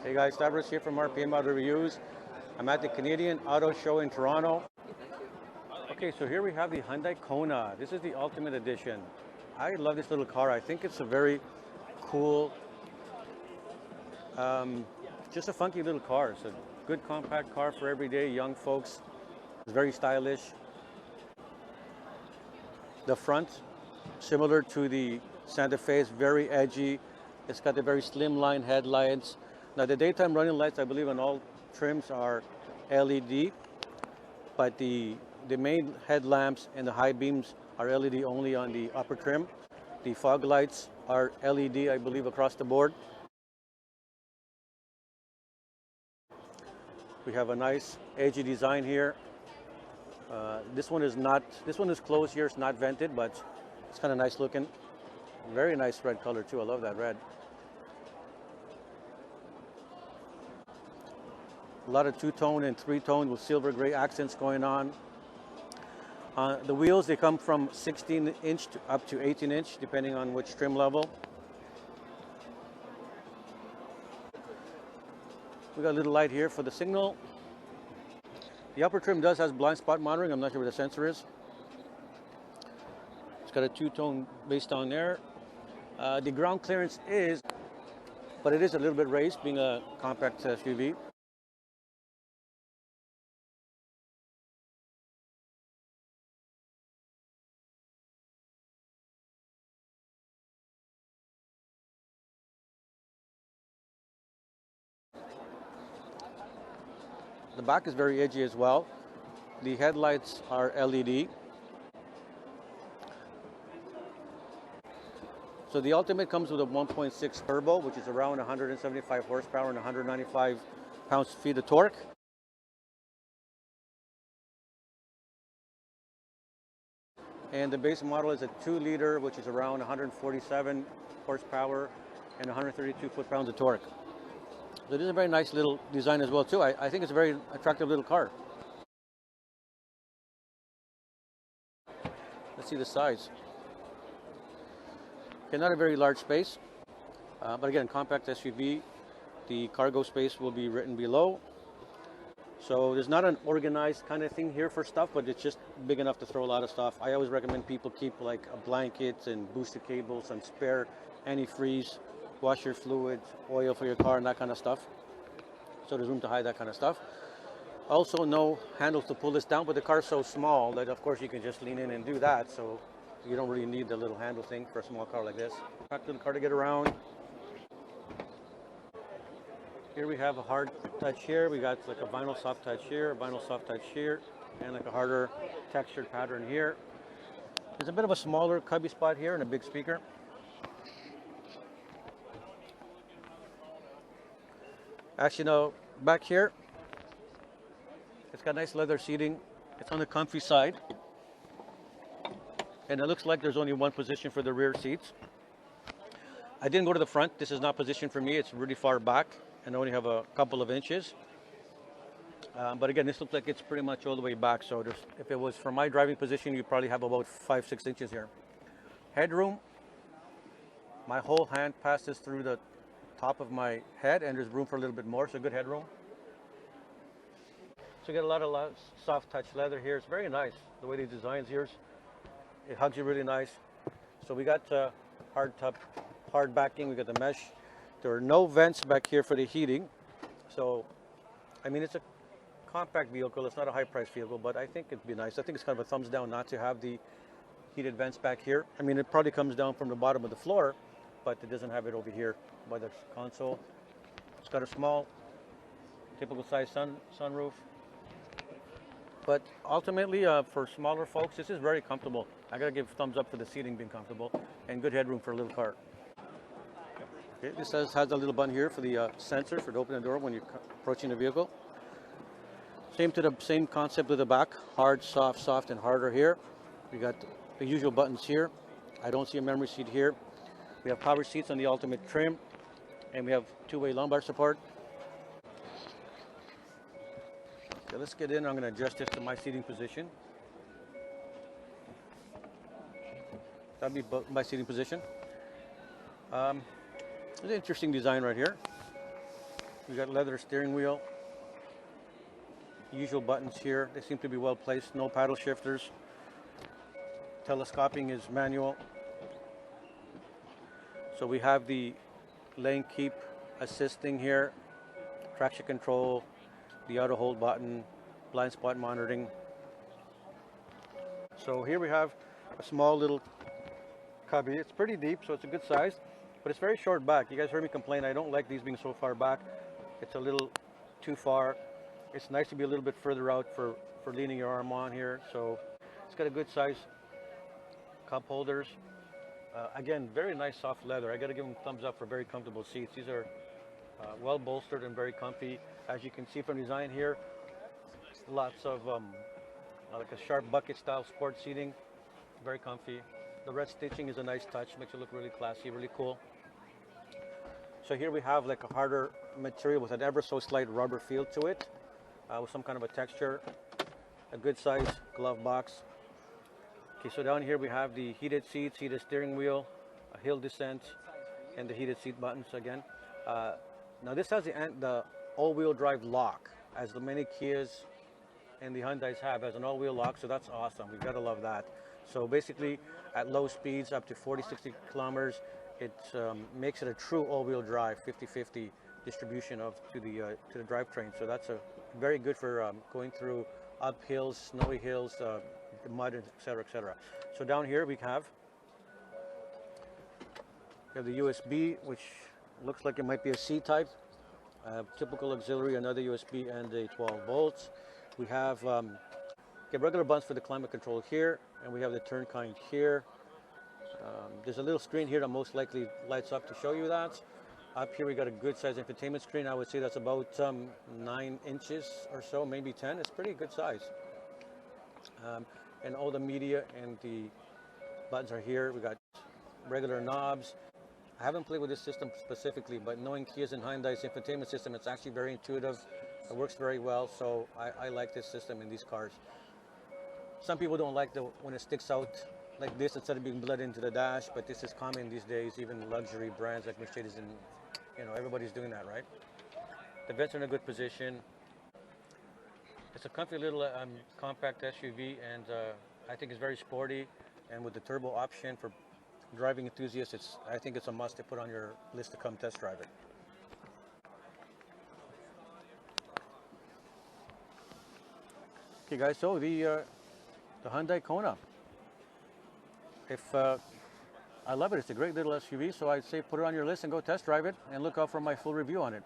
Hey guys, Stavros here from RPM Auto Reviews. I'm at the Canadian Auto Show in Toronto. Okay, so here we have the Hyundai Kona. This is the Ultimate Edition. I love this little car. I think it's a very cool, just a funky little car. It's a good compact car for everyday young folks. It's very stylish. The front, similar to the Santa Fe, is very edgy. It's got the very slimline headlights. Now the daytime running lights, I believe on all trims are LED, but the main headlamps and the high beams are LED only on the upper trim. The fog lights are LED, I believe, across the board. We have a nice edgy design here. This one is closed here, it's not vented, but it's kind of nice looking. Very nice red color too, I love that red. A lot of two-tone and three-tone with silver gray accents going on. The wheels, they come from 16-inch up to 18-inch, depending on which trim level. We got a little light here for the signal. The upper trim does have blind spot monitoring. I'm not sure where the sensor is. It's got a two-tone base down there. The ground clearance is, but it is a little bit raised, being a compact SUV. The back is very edgy as well. The headlights are LED. So the Ultimate comes with a 1.6 turbo, which is around 175 horsepower and 195 pounds-feet of torque. And the base model is a 2-liter, which is around 147 horsepower and 132 foot-pounds of torque. So this is a very nice little design as well too. I think it's a very attractive little car. Let's see the size. Okay, not a very large space, but again, compact SUV. The cargo space will be written below. So there's not an organized kind of thing here for stuff, but it's just big enough to throw a lot of stuff. I always recommend people keep like a blanket and booster cables, some spare antifreeze, washer fluids, oil for your car, and that kind of stuff. So there's room to hide that kind of stuff. Also, no handles to pull this down, but the car's so small that of course you can just lean in and do that. So you don't really need the little handle thing for a small car like this. Back to the car to get around. Here we have a hard touch here. We got like a vinyl soft touch here, a vinyl soft touch here, and like a harder textured pattern here. There's a bit of a smaller cubby spot here and a big speaker. Actually, no, back here, it's got nice leather seating. It's on the comfy side. And it looks like there's only one position for the rear seats. I didn't go to the front. This is not positioned for me. It's really far back and I only have a couple of inches. But again, this looks like it's pretty much all the way back. So if it was from my driving position, you probably have about 5-6 inches here. Headroom, my whole hand passes through the top of my head and there's room for a little bit more, so good headroom. So you get a lot of soft touch leather here. It's very nice the way they designed here. It hugs you really nice. So we got hard backing, we got the mesh. There are no vents back here for the heating. So, I mean, it's a compact vehicle. It's not a high price vehicle, but I think it'd be nice. I think it's kind of a thumbs down not to have the heated vents back here. I mean, it probably comes down from the bottom of the floor, but it doesn't have it over here by the console. It's got a small, typical size sunroof. But ultimately, for smaller folks, this is very comfortable. I gotta give thumbs up for the seating being comfortable and good headroom for a little car. Okay, this has a little button here for the sensor for to open the door when you're approaching the vehicle. Same concept with the back, hard, soft, and harder here. We got the usual buttons here. I don't see a memory seat here. We have power seats on the Ultimate trim, and we have two-way lumbar support. Okay, let's get in. I'm going to adjust this to my seating position. That'd be my seating position. It's an interesting design right here. We got leather steering wheel. Usual buttons here. They seem to be well placed. No paddle shifters. Telescoping is manual. So we have the lane keep assisting here, traction control, the auto hold button, blind spot monitoring. So here we have a small little cubby. It's pretty deep, so it's a good size, but it's very short back. You guys heard me complain, I don't like these being so far back. It's a little too far. It's nice to be a little bit further out for leaning your arm on here. So it's got a good size cup holders. Again, very nice soft leather. I got to give them thumbs up for very comfortable seats. These are well bolstered and very comfy. As you can see from design here, lots of like a sharp bucket style sport seating, very comfy. The red stitching is a nice touch, makes it look really classy, really cool. So here we have like a harder material with an ever so slight rubber feel to it, with some kind of a texture, a good size glove box. Okay, so down here we have the heated seats, heated steering wheel, a hill descent, and the heated seat buttons again. Now this has the all-wheel drive lock, as the many Kias and the Hyundais have, as an all-wheel lock, so that's awesome. We've got to love that. So basically, at low speeds, up to 40, 60 kilometers, it makes it a true all-wheel drive, 50-50 distribution to the drivetrain. So that's very good for going through up hills, snowy hills, mud, etc., etc. So down here we have the USB, which looks like it might be a C-type. Typical auxiliary, another USB, and a 12 volts. We have regular buttons for the climate control here, and we have the turn kind here. There's a little screen here that most likely lights up to show you that. Up here we got a good size infotainment screen. I would say that's about 9 inches or so, maybe 10. It's pretty good size. And all the media and the buttons are here. We got regular knobs. I haven't played with this system specifically, but knowing Kia's and Hyundai's infotainment system, it's actually very intuitive. It works very well, so I like this system in these cars. Some people don't like when it sticks out like this instead of being bled into the dash, but this is common these days. Even luxury brands like Mercedes and everybody's doing that, right? The vents are in a good position. It's a comfy little compact SUV, and I think it's very sporty. And with the turbo option for driving enthusiasts, I think it's a must to put on your list to come test drive it. Okay, guys. So the Hyundai Kona. I love it. It's a great little SUV. So I'd say put it on your list and go test drive it, and look out for my full review on it.